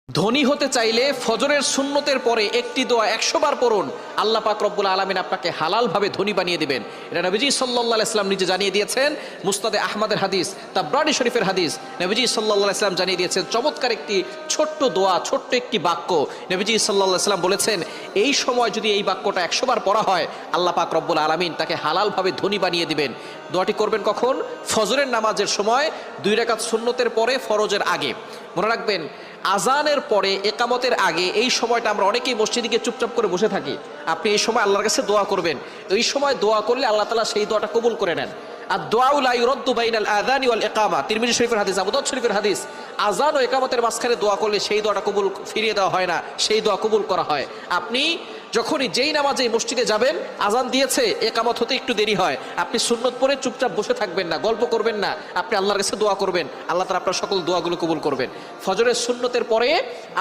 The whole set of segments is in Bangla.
ধনী হতে চাইলে ফজরের সুন্নতের পরে একটি দোয়া 100 বার পড়ুন, আল্লাহ পাক রব্বুল আলামিন আপনাকে হালালভাবে ধনী বানিয়ে দিবেন। এটা নবীজি সাল্লাল্লাহু আলাইহি ওয়াসাল্লাম নিজে জানিয়ে দিয়েছেন। মুসনাদে আহমদের হাদিস, তাবরানী শরীফের হাদিস। নবীজি সাল্লাল্লাহু আলাইহি ওয়াসাল্লাম জানিয়ে দিয়েছেন চমৎকার একটি ছোট্ট দোয়া, ছোট্ট একটি বাক্য। নবীজি সাল্লাল্লাহু আলাইহি ওয়াসাল্লাম বলেছেন, এই সময় যদি এই বাক্যটা 100 বার পড়া হয়, আল্লাহ পাক রব্বুল আলামিন তাকে হালালভাবে ধনী বানিয়ে দিবেন। দোয়াটি করবেন কখন? ফজরের নামাজের সময়, 2 রাকাত সুন্নতের পরে, ফরজের আগে। মনে রাখবেন, আজানের পরে, একামতের আগে এই সময়টা আমরা অনেকেই মসজিদে গিয়ে চুপচাপ করে বসে থাকি। আপনি এই সময় আল্লাহর কাছে দোয়া করবেন। তো এই সময় দোয়া করলে আল্লাহ তাআলা সেই দোয়াটা কবুল করে নেন। আর দোয়া লা ইউরাদ্দু বাইনাল আযানি ওয়াল ইকামা, তিরমিজি শরীফের হাদিস, আবু দাউদ শরীফের হাদিস। আজান ও একামতের মাঝখানে দোয়া করলে সেই দোয়াটা কবুল ফিরিয়ে দেওয়া হয় না, সেই দোয়া কবুল করা হয়। আপনি যখনই যেই নামাজে মসজিদে যাবেন, আজান দিয়েছে, একামত হতে একটু দেরি হয়, আপনি সুন্নত পড়ে চুপচাপ বসে থাকবেন না, গল্প করবেন না, আপনি আল্লাহর কাছে দোয়া করবেন। আল্লাহ তাআলা আপনার সকল দোয়াগুলো কবুল করবেন। ফজরের সুন্নতের পরে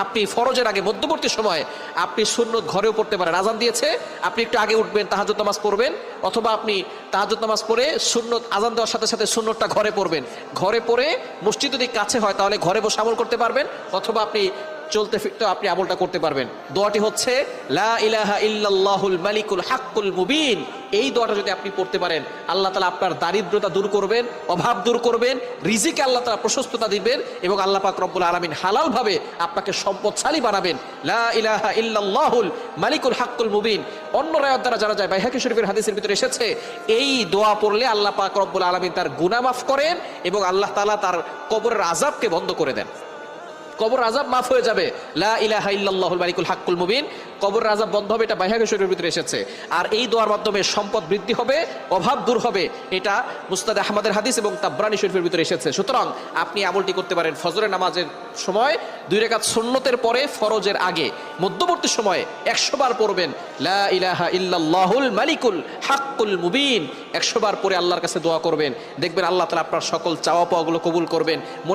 আপনি ফরজের আগে মধ্যবর্তী সময় আপনি সুন্নত ঘরেও পড়তে পারেন। আজান দিয়েছে, আপনি একটু আগে উঠবেন, তাহাজ্জুদ নামাজ পড়বেন, অথবা আপনি তাহাজ্জুদ নামাজ পড়ে সুন্নত আজান দেওয়ার সাথে সাথে সুন্নতটা ঘরে পড়বেন। ঘরে পড়ে মসজিদ যদি কাছে হয় তাহলে ঘরে বসে আমল করতে পারবেন, অথবা আপনি চলতে ফিরতে আপনি আমলটা করতে পারবেন। দোয়াটি হচ্ছে লা ইলাহা ইল্লাল্লাহুল মালিকুল হাক্কুল মুবিন। এই দোয়াটা যদি আপনি পড়তে পারেন, আল্লাহ তাআলা আপনার দারিদ্রতা দূর করবেন, অভাব দূর করবেন, রিজিকে আল্লাহ তাআলা প্রশস্ততা দিবেন, এবং আল্লাহ পাক রব্বুল আলামিন হালালভাবে আপনাকে সম্পদশালী বানাবেন। লা ইলাহা ইল্লাল্লাহুল মালিকুল হাক্কুল মুবিন। অন্য রায়াত দ্বারা জানা যায়, বাইহাকী শরীফের হাদিসের ভিতরে এসেছে, এই দোয়া পড়লে আল্লাহ পাক রব্বুল আলামিন তার গুনাহ মাফ করেন এবং আল্লাহ তাআলা তার কবরের আযাবকে বন্ধ করে দেন। কবর আযাব মাফ হয়ে যাবে। লা ইলাহা ইল্লাল্লাহুল মালিকুল হাক্কুল মুবিন, কবর আযাব বন্ধ হবে। এটা বাইহাকী শরীফের ভিতরে এসেছে। আর এই দোয়ার মাধ্যমে সম্পদ বৃদ্ধি হবে, অভাব দূর হবে। এটা মুসনাদে আহমদের হাদিস এবং তাবরানী শরীফের ভিতরে এসেছে। সুতরাং আপনি আমলটি করতে পারেন ফজরের নামাজের সময়, 2 রাকাত সুন্নতের পরে, ফরজের আগে, মধ্যবর্তী সময়ে 100 বার পড়বেন লা ইলাহা ইল্লাল্লাহুল মালিকুল হাক্কুল মুবিন। 100 বার পরে আল্লাহর কাছে দোয়া করবেন, দেখবেন আল্লাহ তাআলা আপনার সকল চাওয়া পাওয়াগুলো কবুল করবেন। মনে